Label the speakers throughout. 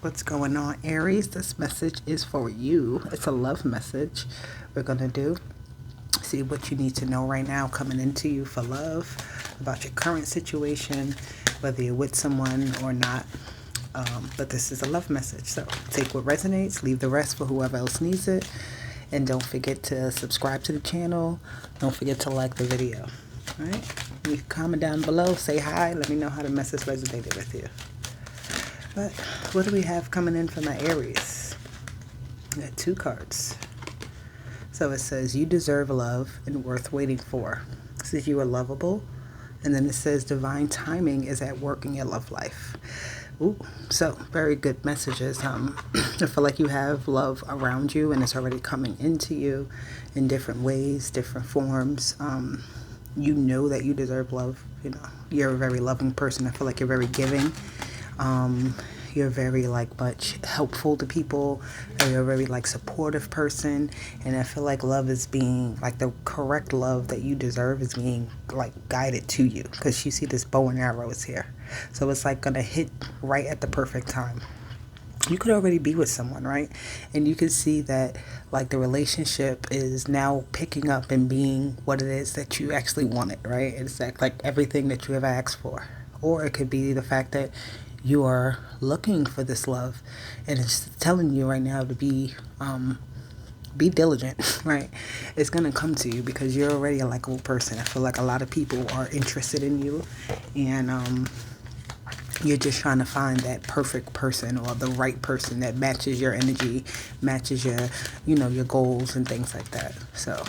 Speaker 1: What's going on, Aries? This message is for you. It's a love message. We're going to see what you need to know right now coming into you for love, about your current situation, whether you're with someone or not. But this is a love message. So take what resonates, leave the rest for whoever else needs it. And don't forget to subscribe to the channel. Don't forget to like the video. All right? You comment down below, say hi, let me know how the message resonated with you. But what do we have coming in for my Aries? I got 2 cards. So it says, you deserve love and worth waiting for. It says you are lovable. And then it says divine timing is at work in your love life. Ooh, so very good messages. I feel like you have love around you and it's already coming into you in different ways, different forms. You know that you deserve love. You know, you're a very loving person. I feel like you're very giving. You're very much helpful to people. You're a very supportive person, and I feel like love is being the correct love that you deserve is being guided to you, because you see this bow and arrow is here, so it's gonna hit right at the perfect time. You could already be with someone, right? And you can see that the relationship is now picking up and being what it is that you actually wanted, right? It's everything that you ever asked for. Or it could be the fact that you are looking for this love and it's telling you right now to be diligent, right? It's gonna come to you because you're already a likable person. I feel like a lot of people are interested in you, and you're just trying to find that perfect person or the right person that matches your energy, matches your, your goals and things like that. So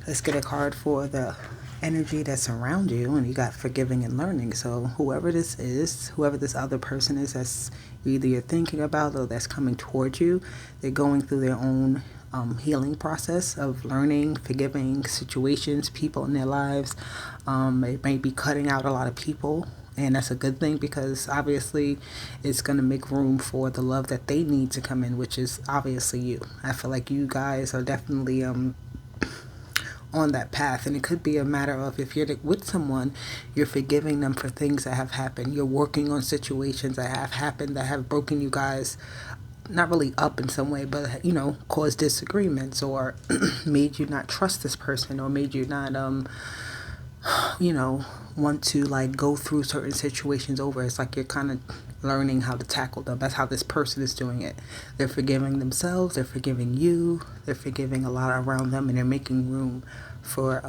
Speaker 1: let's get a card for the energy that's around you, and you got forgiving and learning. So whoever this is, whoever this other person is that's either you're thinking about or that's coming towards you, they're going through their own healing process of learning, forgiving situations, people in their lives. It may be cutting out a lot of people, and that's a good thing because obviously it's going to make room for the love that they need to come in, which is obviously you. I feel like you guys are definitely on that path, and it could be a matter of, if you're with someone, you're forgiving them for things that have happened. You're working on situations that have happened that have broken you guys not really up in some way, but caused disagreements or made you not trust this person, or made you not want to go through certain situations over. It's you're kind of learning how to tackle them. That's how this person is doing it. They're forgiving themselves, they're forgiving you, they're forgiving a lot around them, and they're making room for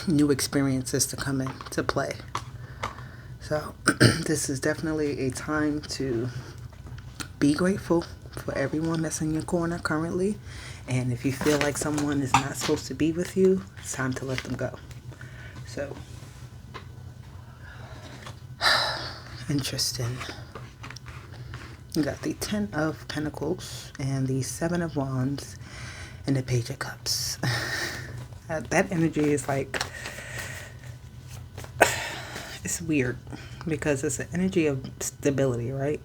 Speaker 1: new experiences to come into play. So this is definitely a time to be grateful for everyone that's in your corner currently, and if you feel like someone is not supposed to be with you, it's time to let them go. So interesting. You got the 10 of Pentacles and the 7 of Wands and the Page of Cups. That energy is it's weird because it's an energy of stability, right?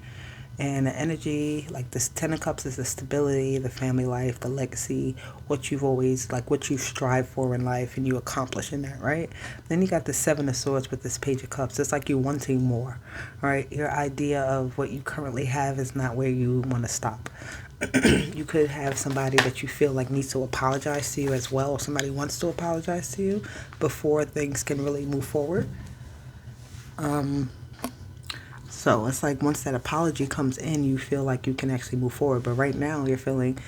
Speaker 1: And the energy, this 10 of Cups, is the stability, the family life, the legacy, what you've always, what you strive for in life, and you accomplish in that, right? Then you got the 7 of Swords with this Page of Cups. It's you're wanting more, right? Your idea of what you currently have is not where you want to stop. You could have somebody that you feel needs to apologize to you as well, or somebody wants to apologize to you before things can really move forward. So it's once that apology comes in, you feel like you can actually move forward. But right now you're feeling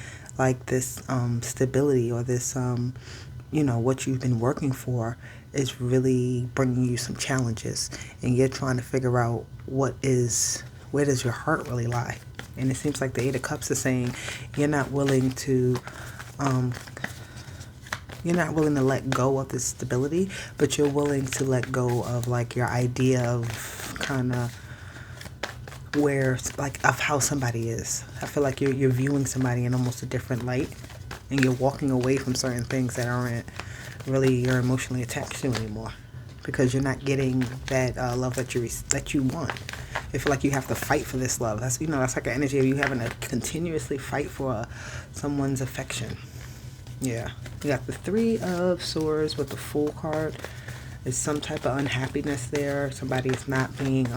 Speaker 1: this stability, or this, what you've been working for is really bringing you some challenges. And you're trying to figure out where does your heart really lie? And it seems like the 8 of Cups is saying you're not willing to let go of this stability, but you're willing to let go of your idea of kind of where of how somebody is. I feel like you're viewing somebody in almost a different light, and you're walking away from certain things that aren't really you're emotionally attached to anymore, because you're not getting that love that you want. I feel like you have to fight for this love. That's that's an energy of you having to continuously fight for someone's affection. Yeah. You got the 3 of Swords with the Fool card. There's some type of unhappiness there. Somebody's not being,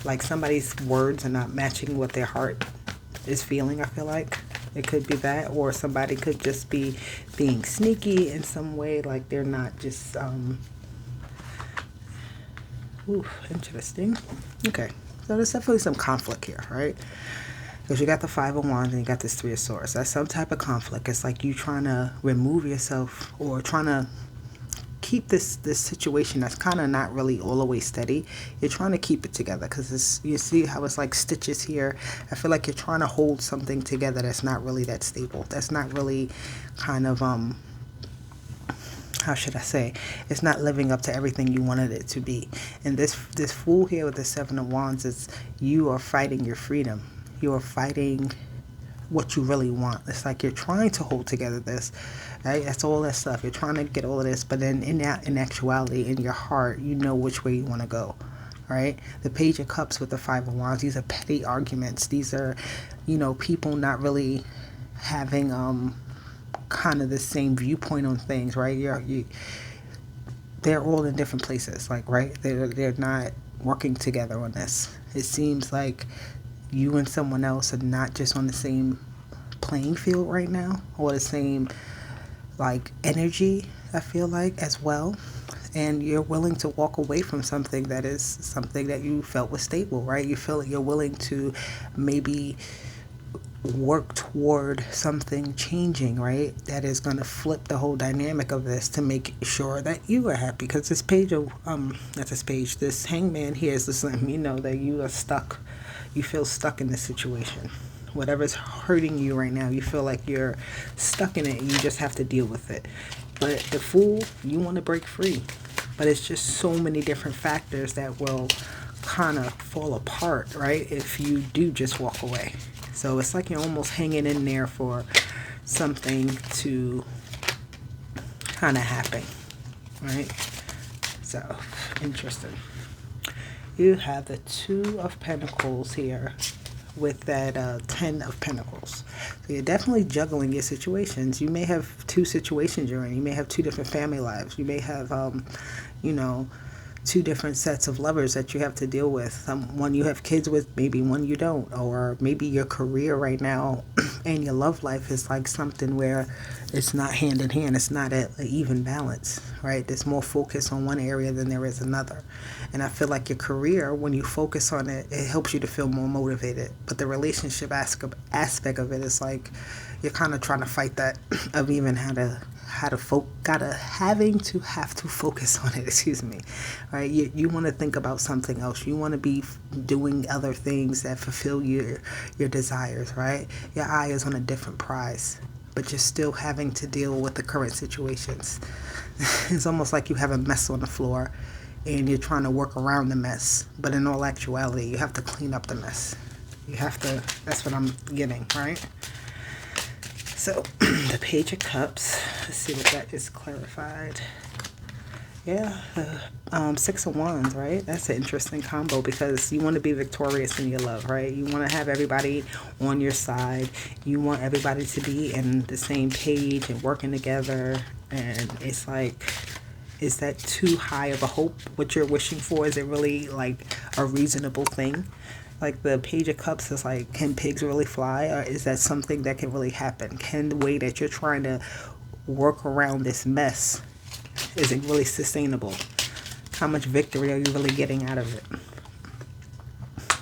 Speaker 1: like somebody's words are not matching what their heart is feeling, I feel like. It could be that, or somebody could just be being sneaky in some way, like they're not just, interesting. Okay, so there's definitely some conflict here, right? Because you got the Five of Wands and you got this Three of Swords. That's some type of conflict. It's like you trying to remove yourself or trying to keep this situation that's kind of not really all the way steady. You're trying to keep it together because you see how it's like stitches here. I feel like you're trying to hold something together that's not really that stable. That's not really kind of how should I say, it's not living up to everything you wanted it to be. And this Fool here with the Seven of Wands is you are fighting your freedom. You are fighting what you really want. It's like you're trying to hold together this, right? That's all that stuff. You're trying to get all of this, but then in actuality, in your heart, you know which way you want to go, right? The Page of Cups with the Five of Wands, these are petty arguments. These are, people not really having kind of the same viewpoint on things, right? They're all in different places, like, right? They're not working together on this. It seems like you and someone else are not just on the same playing field right now, or the same like energy, I feel like, as well. And you're willing to walk away from something that is something that you felt was stable, right? You feel like you're willing to maybe work toward something changing, right? That is going to flip the whole dynamic of this to make sure that you are happy. Because this page of this Hangman here is just letting me know that you are stuck. You feel stuck in this situation. Whatever's hurting you right now, you feel like you're stuck in it and you just have to deal with it. But the Fool, you want to break free. But it's just so many different factors that will kind of fall apart, right? If you do just walk away. So it's like you're almost hanging in there for something to kind of happen, right? So, interesting. You have the Two of Pentacles here with that 10 of Pentacles. So you're definitely juggling your situations. You may have two situations you're in. You may have two different family lives. You may have, two different sets of lovers that you have to deal with. One you have kids with, maybe one you don't. Or maybe your career right now and your love life is like something where it's not hand in hand. It's not an even balance, right? There's more focus on one area than there is another. And I feel like your career, when you focus on it, it helps you to feel more motivated. But the relationship aspect of it is like you're kind of trying to fight that of even have to focus on it, excuse me, right? You want to think about something else. You want to be doing other things that fulfill your desires, right? Your eye is on a different prize, but you're still having to deal with the current situations. It's almost like you have a mess on the floor and you're trying to work around the mess, but in all actuality, you have to clean up the mess. That's what I'm getting, right? So, the Page of Cups, let's see what that is clarified. Yeah, the Six of Wands, right? That's an interesting combo because you want to be victorious in your love, right? You want to have everybody on your side. You want everybody to be in the same page and working together. And it's like, is that too high of a hope? What you're wishing for, is it really like a reasonable thing? Like the Page of Cups is like, can pigs really fly? Or is that something that can really happen? Can the way that you're trying to work around this mess, is it really sustainable? How much victory are you really getting out of it?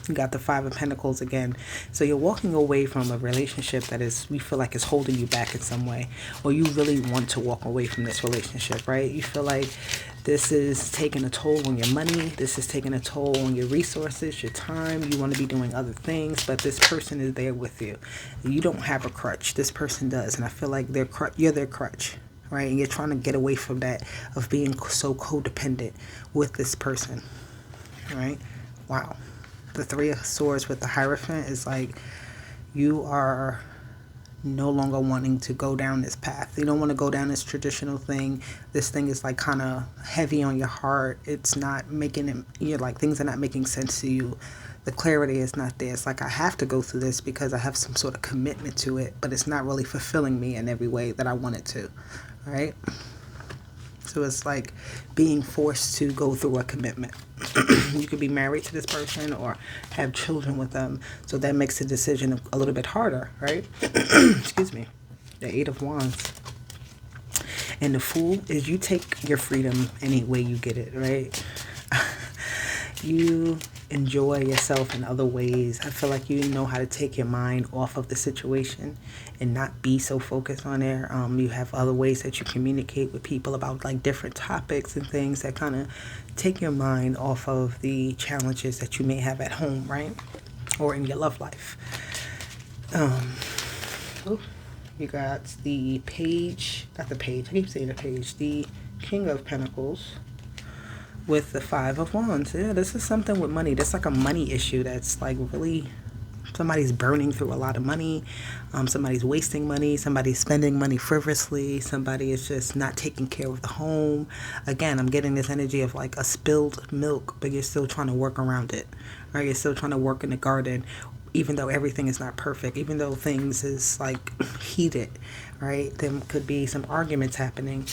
Speaker 1: You got the Five of Pentacles again. So you're walking away from a relationship that we feel like is holding you back in some way. Or you really want to walk away from this relationship, right? You feel like this is taking a toll on your money. This is taking a toll on your resources, your time. You want to be doing other things, but this person is there with you. You don't have a crutch. This person does. And I feel like you're their crutch, right? And you're trying to get away from that, of being so codependent with this person, right? Wow. The Three of Swords with the Hierophant is like you are no longer wanting to go down this path. You don't want to go down this traditional thing. This thing is like kind of heavy on your heart. It's not making it, you're like, things are not making sense to you. The clarity is not there. It's like, I have to go through this because I have some sort of commitment to it, but it's not really fulfilling me in every way that I want it to, right? So it's like being forced to go through a commitment. You could be married to this person or have children with them. So that makes the decision a little bit harder, right? Excuse me. The Eight of Wands. And the Fool is you take your freedom any way you get it, right? You enjoy yourself in other ways. I feel like you know how to take your mind off of the situation and not be so focused on there. You have other ways that you communicate with people about like different topics and things that kind of take your mind off of the challenges that you may have at home, right? Or in your love life. You got the page, not the page, I keep saying the page, the King of Pentacles with the Five of Wands. Yeah, this is something with money. That's like a money issue that's like really, somebody's burning through a lot of money. Somebody's wasting money. Somebody's spending money frivolously. Somebody is just not taking care of the home. Again, I'm getting this energy of like a spilled milk, but you're still trying to work around it, right? You're still trying to work in the garden, even though everything is not perfect, even though things is like heated, right? There could be some arguments happening,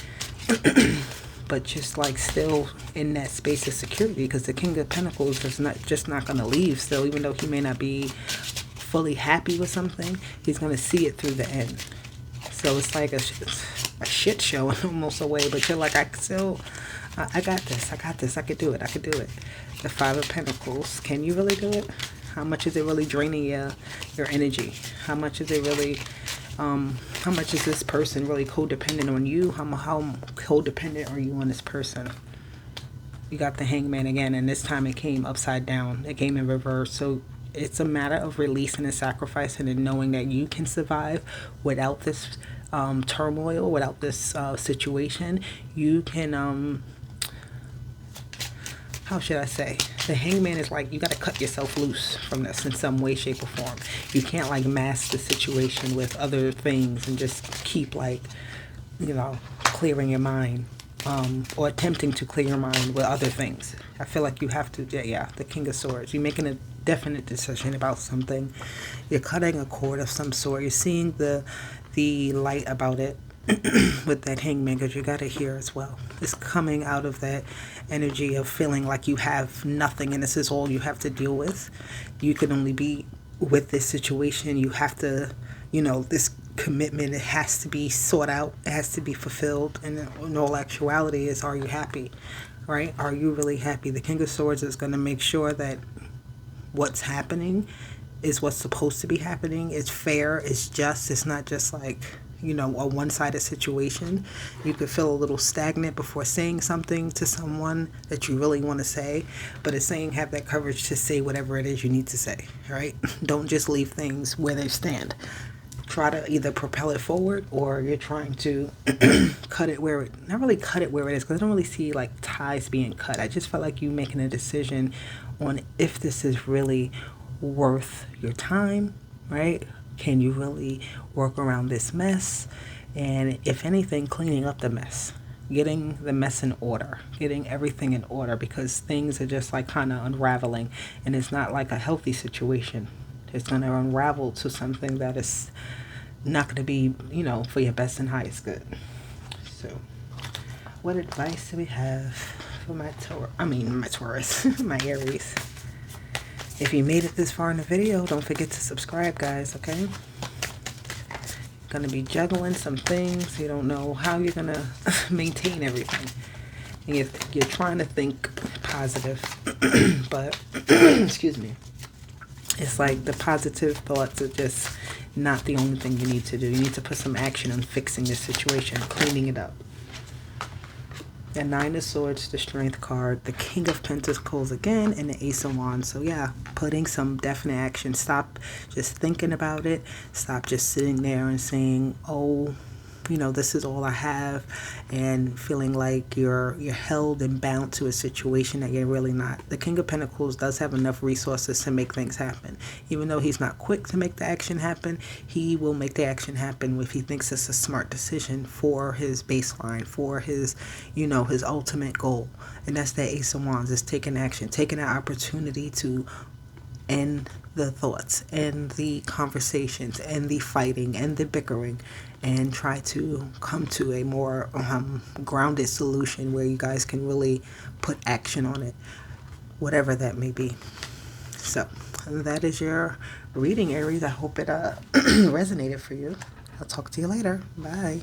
Speaker 1: but just like still in that space of security, because the King of Pentacles is not going to leave still, even though he may not be fully happy with something, he's going to see it through the end. So it's like a shit show in almost a way, but you're like, I got this, I could do it. The Five of Pentacles, can you really do it? How much is it really draining your energy? How much is it really, how much is this person really codependent on you? How codependent are you on this person? You got the Hangman again, and this time it came upside down. It came in reverse. So it's a matter of releasing and sacrificing and knowing that you can survive without this turmoil, without this situation. You can, how should I say? The Hangman is like, you got to cut yourself loose from this in some way, shape, or form. You can't like mask the situation with other things and just keep like, clearing your mind, or attempting to clear your mind with other things. I feel like you have to, the King of Swords. You're making a definite decision about something. You're cutting a cord of some sort. You're seeing the light about it. With that Hangman, because you got to hear as well. It's coming out of that energy of feeling like you have nothing and this is all you have to deal with. You can only be with this situation. You have to, this commitment, it has to be sought out. It has to be fulfilled. And in all actuality is, are you happy? Right? Are you really happy? The King of Swords is going to make sure that what's happening is what's supposed to be happening. It's fair. It's just. It's not just like, a one-sided situation. You could feel a little stagnant before saying something to someone that you really want to say, but it's saying have that courage to say whatever it is you need to say, right? Don't just leave things where they stand. Try to either propel it forward, or you're trying to cut it where it, not really cut it where it is, because I don't really see like ties being cut. I just felt like you making a decision on if this is really worth your time, right? Can you really work around this mess? And if anything, cleaning up the mess, getting the mess in order, getting everything in order, because things are just like kind of unraveling, and it's not like a healthy situation. It's going to unravel to something that is not going to be, for your best and highest good. So what advice do we have for my Taurus, my Aries? If you made it this far in the video, don't forget to subscribe, guys, okay? Going to be juggling some things. You don't know how you're going to maintain everything. And you're trying to think positive, but, excuse me, it's like the positive thoughts are just not the only thing you need to do. You need to put some action on fixing this situation, cleaning it up. The Nine of Swords, the Strength card, the King of Pentacles again, and the Ace of Wands. So yeah, putting some definite action. Stop just thinking about it. Stop just sitting there and saying, oh, this is all I have, and feeling like you're held and bound to a situation that you're really not. The King of Pentacles does have enough resources to make things happen. Even though he's not quick to make the action happen, he will make the action happen if he thinks it's a smart decision for his baseline, for his, his ultimate goal. And that's the Ace of Wands, is taking action, taking an opportunity to end the thoughts and the conversations and the fighting and the bickering, and try to come to a more grounded solution where you guys can really put action on it, whatever that may be. So that is your reading, Aries. I hope it resonated for you. I'll talk to you later. Bye.